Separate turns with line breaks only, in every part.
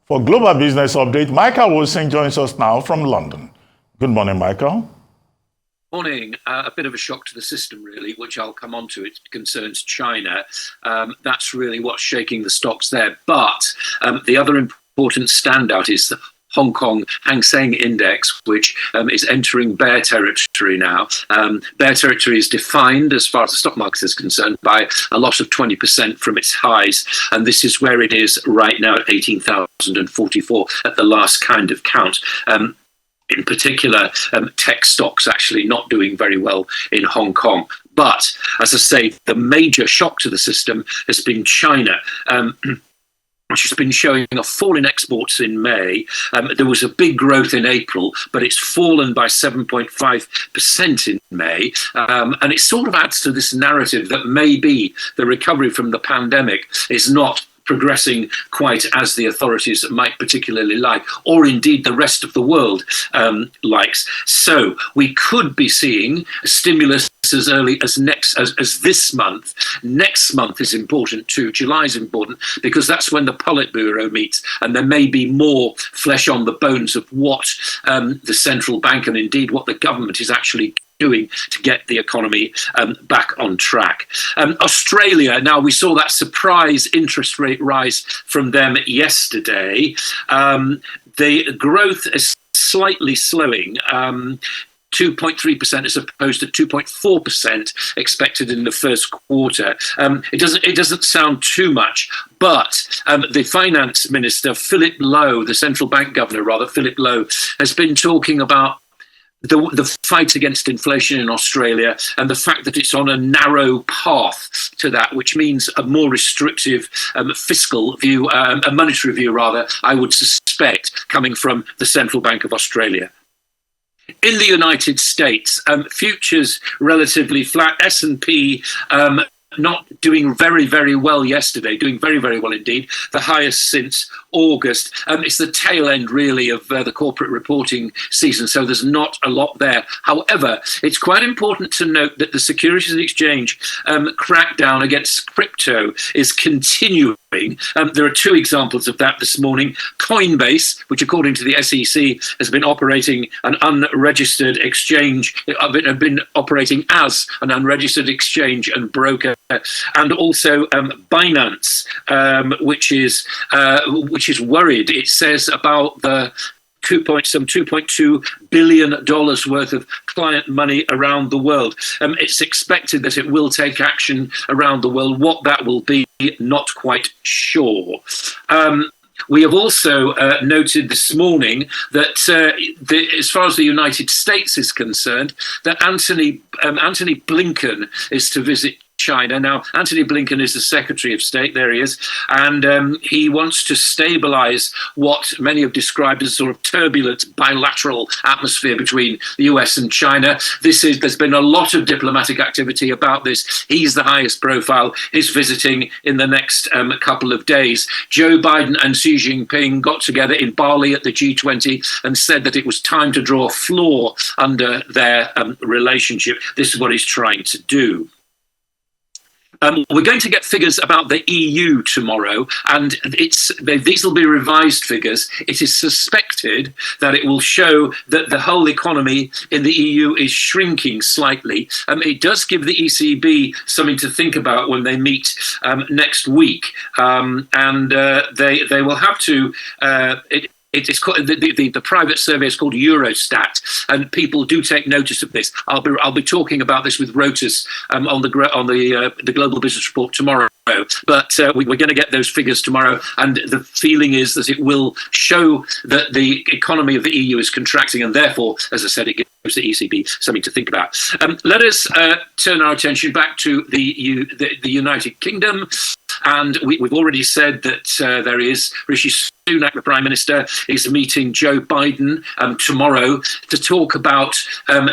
For Global Business Update, Michael Wilson joins us now from London. Good morning, Michael.
Morning. A bit of a shock to the system, really, which I'll come on to. It concerns China. That's really what's shaking the stocks there. But the other important standout is the Hong Kong Hang Seng Index, which is entering bear territory now. Bear territory is defined, as far as the stock market is concerned, by a loss of 20% from its highs. And this is where it is right now at 18,044 at the last kind of count. In particular, tech stocks actually not doing very well in Hong Kong. But, as I say, the major shock to the system has been China, which has been showing a fall in exports in May. There was a big growth in April, but it's fallen by 7.5% in May. And it sort of adds to this narrative that maybe the recovery from the pandemic is not progressing quite as the authorities might particularly like, or indeed the rest of the world likes. So we could be seeing a stimulus as early as this month. Next month is important too. July is important because that's when the Politburo meets, and there may be more flesh on the bones of what the central bank and indeed what the government is actually doing to get the economy back on track. Australia, now we saw that surprise interest rate rise from them yesterday. The growth is slightly slowing. 2.3% as opposed to 2.4% expected in the first quarter. It doesn't sound too much, but the finance minister, Philip Lowe, the central bank governor, rather, Philip Lowe, has been talking about the fight against inflation in Australia and the fact that it's on a narrow path to that, which means a more restrictive fiscal view, a monetary view, rather, I would suspect, coming from the Central Bank of Australia. In the United States, futures relatively flat. S&P not doing very, very well yesterday, doing very, very well indeed, the highest since August. It's the tail end, really, of the corporate reporting season, so there's not a lot there. However, it's quite important to note that the Securities and Exchange crackdown against crypto is continuing. There are two examples of that this morning. Coinbase, which according to the SEC has been operating an unregistered exchange, have been operating as an unregistered exchange and broker, and also Binance, which is worried. It says about the $2.2 billion worth of client money around the world. It's expected that it will take action around the world. What that will be, not quite sure. We have also noted this morning that as far as the United States is concerned, that Anthony Blinken is to visit China. Now, Anthony Blinken is the Secretary of State, there he is, and he wants to stabilize what many have described as a sort of turbulent bilateral atmosphere between the US and China. There's been a lot of diplomatic activity about this. He's the highest profile. He's visiting in the next couple of days. Joe Biden and Xi Jinping got together in Bali at the G20 and said that it was time to draw a floor under their relationship. This is what he's trying to do. We're going to get figures about the EU tomorrow, and these will be revised figures. It is suspected that it will show that the whole economy in the EU is shrinking slightly. It does give the ECB something to think about when they meet next week, and they will have to. It's called, the private survey is called Eurostat, and people do take notice of this. I'll be talking about this with Reuters on the Global Business Report tomorrow. But we're going to get those figures tomorrow, and the feeling is that it will show that the economy of the EU is contracting, and therefore, as I said, it gives the ECB something to think about. Let us turn our attention back to the United Kingdom. And we've already said that there is Rishi Sunak, the Prime Minister, is meeting Joe Biden tomorrow to talk about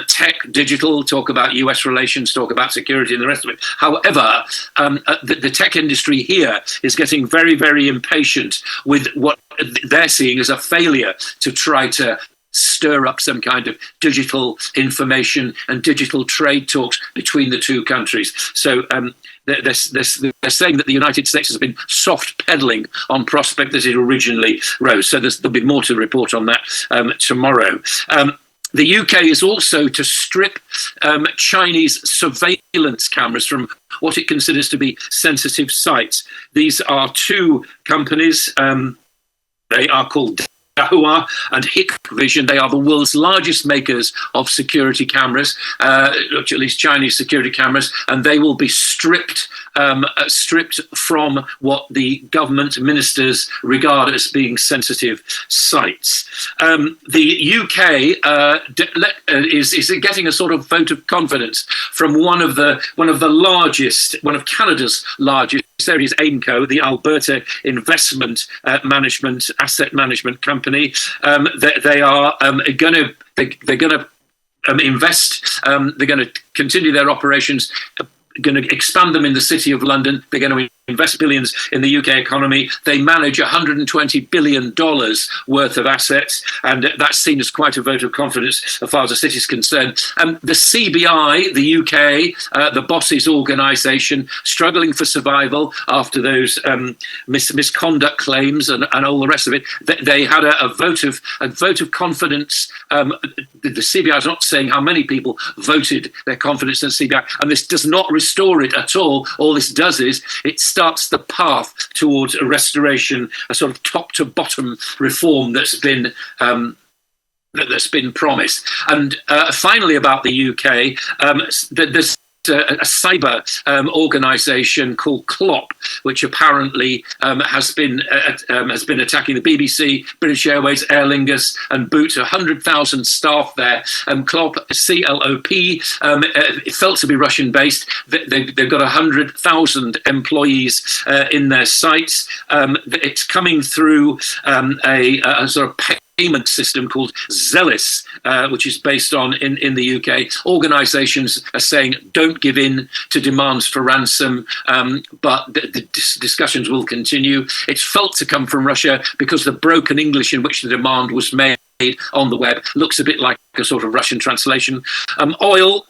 tech, digital, talk about US relations, talk about security and the rest of it. However, the tech industry here is getting very, very impatient with what they're seeing as a failure to try to stir up some kind of digital information and digital trade talks between the two countries. So they're saying that the United States has been soft pedaling on prospect that it originally rose. So there'll be more to report on that tomorrow. The UK is also to strip Chinese surveillance cameras from what it considers to be sensitive sites. These are two companies. They are called Dahua and Hikvision. They are the world's largest makers of security cameras, at least Chinese security cameras, and they will be stripped from what the government ministers regard as being sensitive sites. The UK is getting a sort of vote of confidence from one of Canada's largest. There is AIMCO, the Alberta Investment Asset Management Company. They are going to invest. They're going to continue their operations. Going to expand them in the City of London. They're going to invest billions in the UK economy. They manage $120 billion worth of assets, and that's seen as quite a vote of confidence as far as the city is concerned. The CBI, the UK, the bosses' organisation, struggling for survival after those misconduct claims and all the rest of it. They had a vote of confidence. The CBI is not saying how many people voted their confidence in the CBI, and this does not restore it at all. All this does is it starts the path towards a restoration, a sort of top to bottom reform that's been promised. And finally, about the UK, there's a cyber organisation called CLOP, which apparently has been attacking the BBC, British Airways, Aer Lingus, and Boot. 100,000 staff there. CLOP, C-L-O-P, felt to be Russian-based. They've got 100,000 employees in their sites. It's coming through a sort of payment system called Zealous, which is based on in the UK. Organisations are saying don't give in to demands for ransom, but the discussions will continue. It's felt to come from Russia because the broken English in which the demand was made on the web looks a bit like a sort of Russian translation. Oil,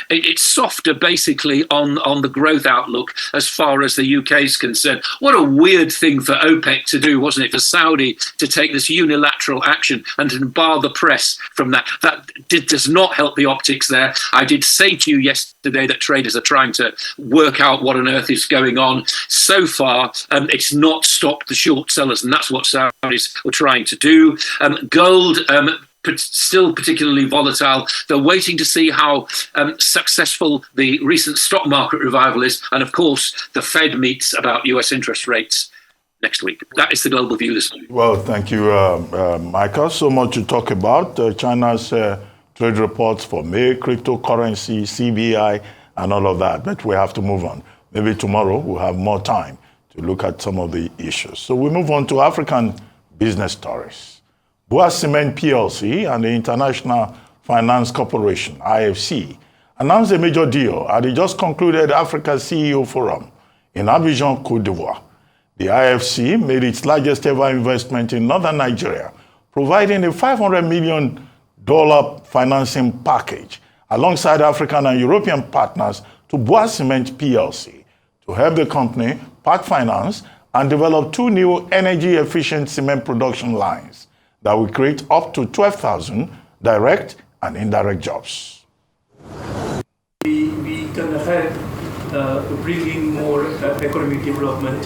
it's softer basically on the growth outlook as far as the UK is concerned. What a weird thing for OPEC to do, wasn't it, for Saudi to take this unilateral action and to bar the press from that. That does not help the optics there. I did say to you yesterday that traders are trying to work out what on earth is going on. So far, it's not stopped the short sellers, and that's what Saudis were trying to do. Gold, still particularly volatile. They're waiting to see how successful the recent stock market revival is. And of course, the Fed meets about US interest rates next week. That is the global view this morning.
Well, thank you, Michael. So much to talk about. China's trade reports for May, cryptocurrency, CBI, and all of that. But we have to move on. Maybe tomorrow we'll have more time to look at some of the issues. So we move on to African business stories. Boa Cement PLC and the International Finance Corporation, IFC, announced a major deal at the just concluded Africa CEO Forum in Abidjan, Côte d'Ivoire. The IFC made its largest ever investment in northern Nigeria, providing a $500 million financing package alongside African and European partners to Boa Cement PLC to help the company part finance and develop 2 new energy-efficient cement production lines that will create up to 12,000 direct and indirect jobs.
We can help bringing more economic development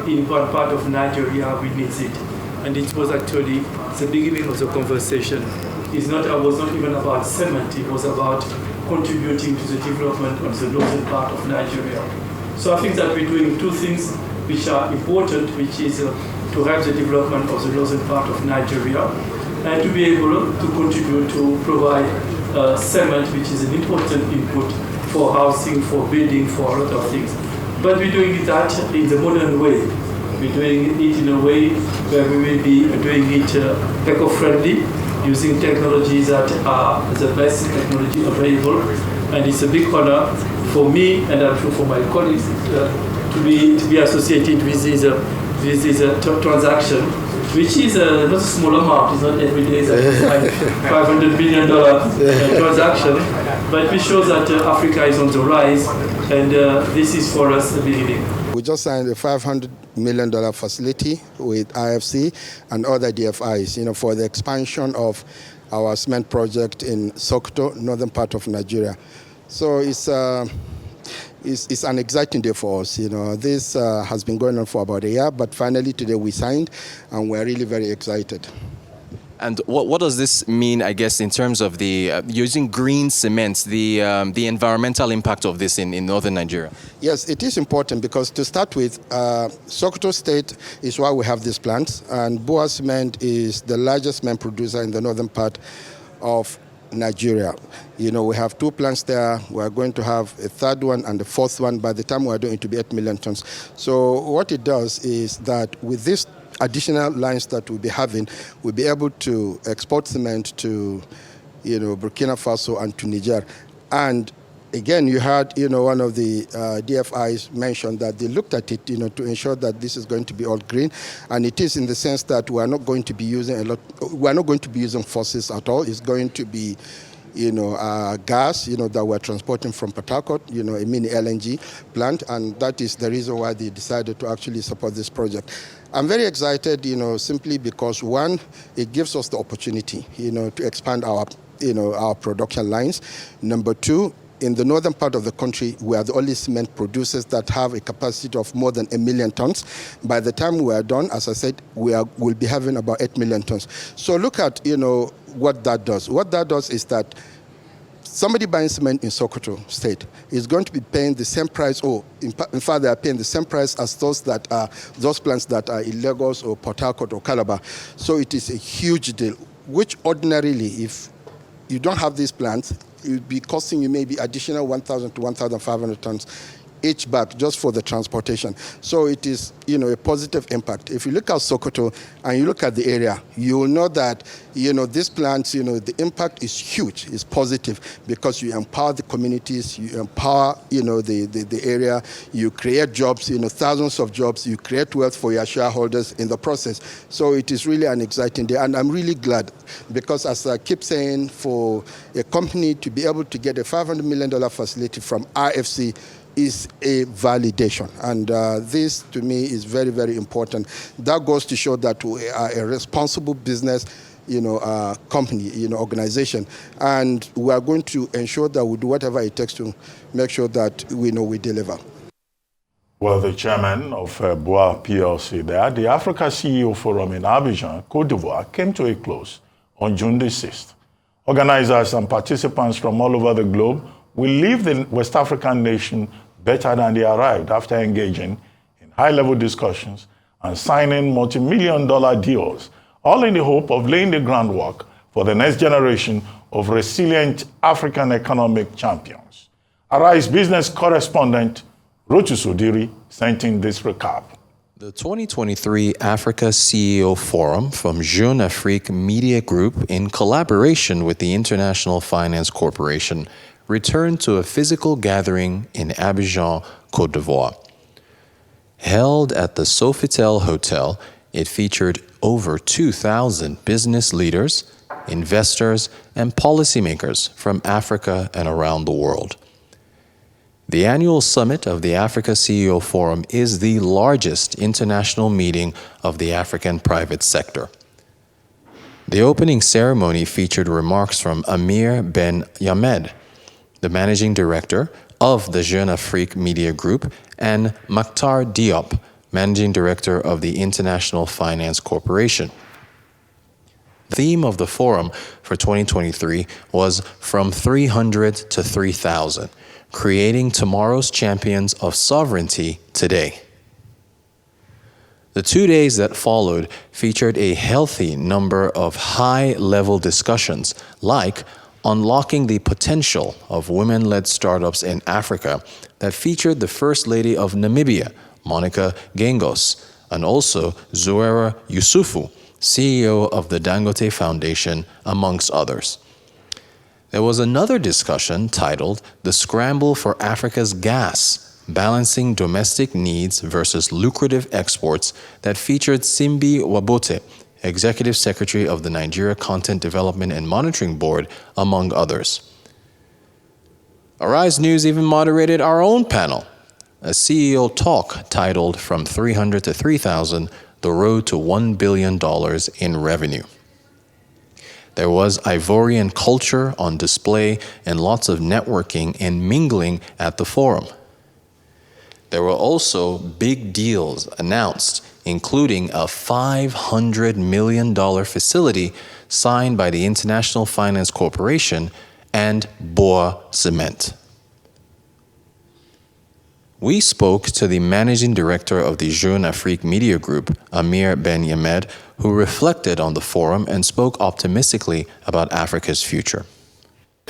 in one part of Nigeria. We need it, and it was actually the beginning of the conversation. It was not even about cement. It was about contributing to the development of the northern part of Nigeria. So I think that we're doing 2 things which are important, which is to help the development of the northern part of Nigeria and to be able to contribute to provide cement, which is an important input for housing, for building, for a lot of things. But we're doing that in the modern way. We're doing it in a way where we will be doing it eco-friendly, using technologies that are the best technology available. And it's a big honor for me, and I'm sure for my colleagues, to be associated with this transaction, which is not a small amount. It's not every day that we find $500 billion transaction, but it shows that Africa is on the rise And this is for us the beginning.
We just signed a $500 million facility with IFC and other DFIs, for the expansion of our cement project in Sokoto, northern part of Nigeria. So it's an exciting day for us. This has been going on for about a year, but finally today we signed, and we're really very excited.
And what does this mean, I guess, in terms of the using green cement, the environmental impact of this in northern Nigeria?
Yes, it is important because to start with, Sokoto State is why we have this plant, and Bua Cement is the largest cement producer in the northern part of Nigeria. We have 2 plants there. We're going to have a third one and the fourth one. By the time we're doing it to be 8 million tons. So what it does is that with this additional lines that we'll be having, we'll be able to export cement to, Burkina Faso and to Niger. And again, you heard, one of the DFIs mentioned that they looked at it, to ensure that this is going to be all green. And it is in the sense that we're not going to be using fossils at all. It's going to be, gas, that we're transporting from Port Harcourt, a mini LNG plant. And that is the reason why they decided to actually support this project. I'm very excited, simply because, one, it gives us the opportunity, to expand our production lines. Number 2, in the northern part of the country, we are the only cement producers that have a capacity of more than 1 million tons. By the time we are done, as I said, we'll be having about 8 million tons. So look at, what that does. What that does is that somebody buying cement in Sokoto State is going to be paying the same price, or in fact, they are paying the same price as those plants that are in Lagos or Port Harcourt or Calabar. So it is a huge deal, which ordinarily, if you don't have these plants, it would be costing you maybe additional 1,000 to 1,500 tons each bag just for the transportation. So it is, a positive impact. If you look at Sokoto and you look at the area, you will know that, these plants, the impact is huge, it's positive, because you empower the communities, you empower, the area, you create jobs, thousands of jobs, you create wealth for your shareholders in the process. So it is really an exciting day, and I'm really glad, because as I keep saying, for a company to be able to get a $500 million facility from RFC is a validation. And this, to me, is very, very important. That goes to show that we are a responsible business, company, organization. And we are going to ensure that we do whatever it takes to make sure that we deliver.
Well, the chairman of Bua PLC there, the Africa CEO Forum in Abidjan, Côte d'Ivoire, came to a close on June the 6th. Organizers and participants from all over the globe will leave the West African nation better than they arrived, after engaging in high-level discussions and signing multi-million-dollar deals, all in the hope of laying the groundwork for the next generation of resilient African economic champions. Arise business correspondent Rochus Odiri sent in this recap.
The 2023 Africa CEO Forum from Jeune Afrique Media Group, in collaboration with the International Finance Corporation, returned to a physical gathering in Abidjan, Côte d'Ivoire. Held at the Sofitel Hotel, it featured over 2,000 business leaders, investors, and policymakers from Africa and around the world. The annual summit of the Africa CEO Forum is the largest international meeting of the African private sector. The opening ceremony featured remarks from Amir Ben Yamed, the managing director of the Jeune Afrique Media Group, and Makhtar Diop, managing director of the International Finance Corporation. The theme of the forum for 2023 was From 300 to 3,000, Creating Tomorrow's Champions of Sovereignty Today. The 2 days that followed featured a healthy number of high-level discussions, like Unlocking the Potential of Women-Led Startups in Africa, that featured the First Lady of Namibia, Monica Gengos, and also Zuera Yusufu, CEO of the Dangote Foundation, amongst others. There was another discussion titled The Scramble for Africa's Gas, Balancing Domestic Needs versus Lucrative Exports, that featured Simbi Wabote, Executive Secretary of the Nigeria Content Development and Monitoring Board, among others. Arise News even moderated our own panel, a CEO talk titled From 300 to 3,000, The Road to $1 billion in Revenue. There was Ivorian culture on display and lots of networking and mingling at the forum. There were also big deals announced, including a $500 million facility signed by the International Finance Corporation and Boa Cement. We spoke to the managing director of the Jeune Afrique Media Group, Amir Ben Yamed, who reflected on the forum and spoke optimistically about Africa's future.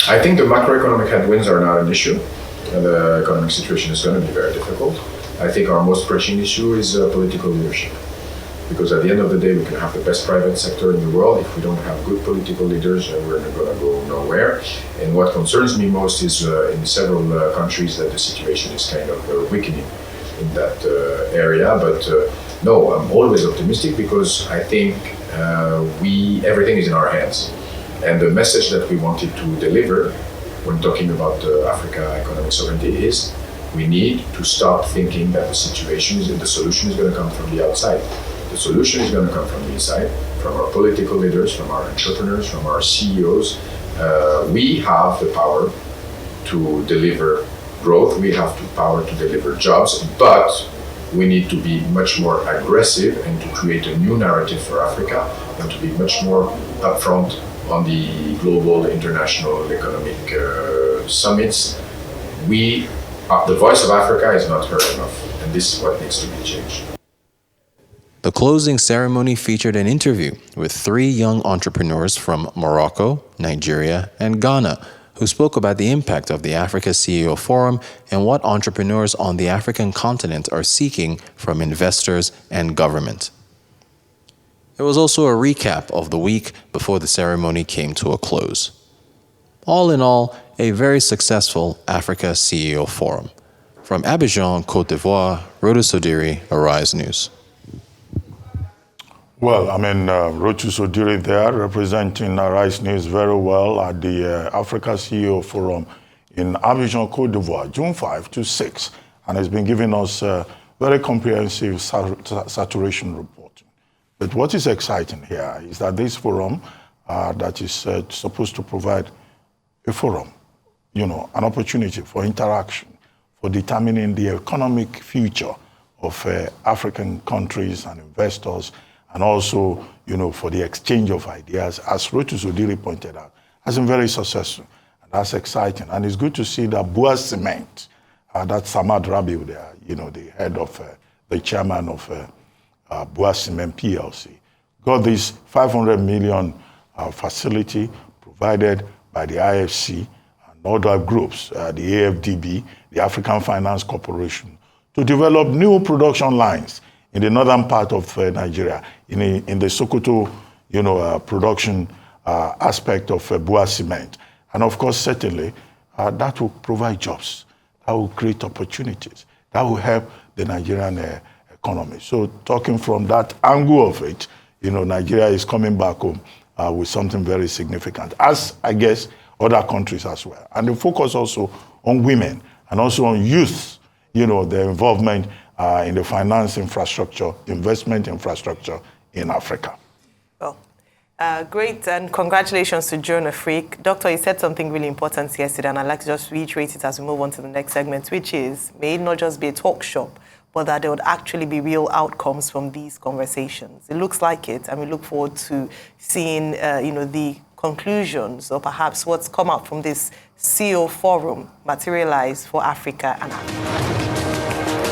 I think the macroeconomic headwinds are not an issue. The economic situation is going to be very difficult. I think our most pressing issue is political leadership. Because at the end of the day, we can have the best private sector in the world. If we don't have good political leaders, then we're going to go nowhere. And what concerns me most is in several countries that the situation is kind of weakening in that area. But no, I'm always optimistic because I think everything is in our hands. And the message that we wanted to deliver when talking about Africa economic sovereignty is we need to stop thinking that the solution is going to come from the outside. The solution is going to come from the inside, from our political leaders, from our entrepreneurs, from our CEOs. We have the power to deliver growth. We have the power to deliver jobs, but we need to be much more aggressive and to create a new narrative for Africa and to be much more upfront on the global international economic summits. The voice of Africa is not heard enough, and this is what needs to be changed.
The closing ceremony featured an interview with 3 young entrepreneurs from Morocco, Nigeria, and Ghana, who spoke about the impact of the Africa CEO Forum and what entrepreneurs on the African continent are seeking from investors and government. There was also a recap of the week before the ceremony came to a close. All in all, a very successful Africa CEO Forum. From Abidjan, Côte d'Ivoire, Roda Sodiri, Arise News.
Well, Rotu Sodiri there representing Arise News very well at the Africa CEO Forum in Abidjan, Côte d'Ivoire, June 5 to 6, and has been giving us very comprehensive saturation reporting. But what is exciting here is that this forum that is supposed to provide a forum, an opportunity for interaction, for determining the economic future of African countries and investors, and also, for the exchange of ideas, as Rotu Sodiri pointed out, has been very successful. And that's exciting. And it's good to see that Boa Cement, that's Samad Rabiu there, the head of, the chairman of Boa Cement PLC, got this 500 million facility provided by the IFC and other groups, the AFDB, the African Finance Corporation, to develop new production lines in the northern part of Nigeria, in the Sokoto, production aspect of Boa Cement. And of course, certainly, that will provide jobs, that will create opportunities, that will help the Nigerian economy. So talking from that angle of it, Nigeria is coming back home with something very significant, as I guess other countries as well. And the focus also on women and also on youth, their involvement in the finance infrastructure, investment infrastructure in Africa.
Well, great, and congratulations to Jeune Afrique. Doctor, you said something really important yesterday, and I'd like to just reiterate it as we move on to the next segment, which is, may it not just be a talk shop, but that there would actually be real outcomes from these conversations. It looks like it, and we look forward to seeing, the conclusions or perhaps what's come out from this CEO Forum materialize for Africa and Africa.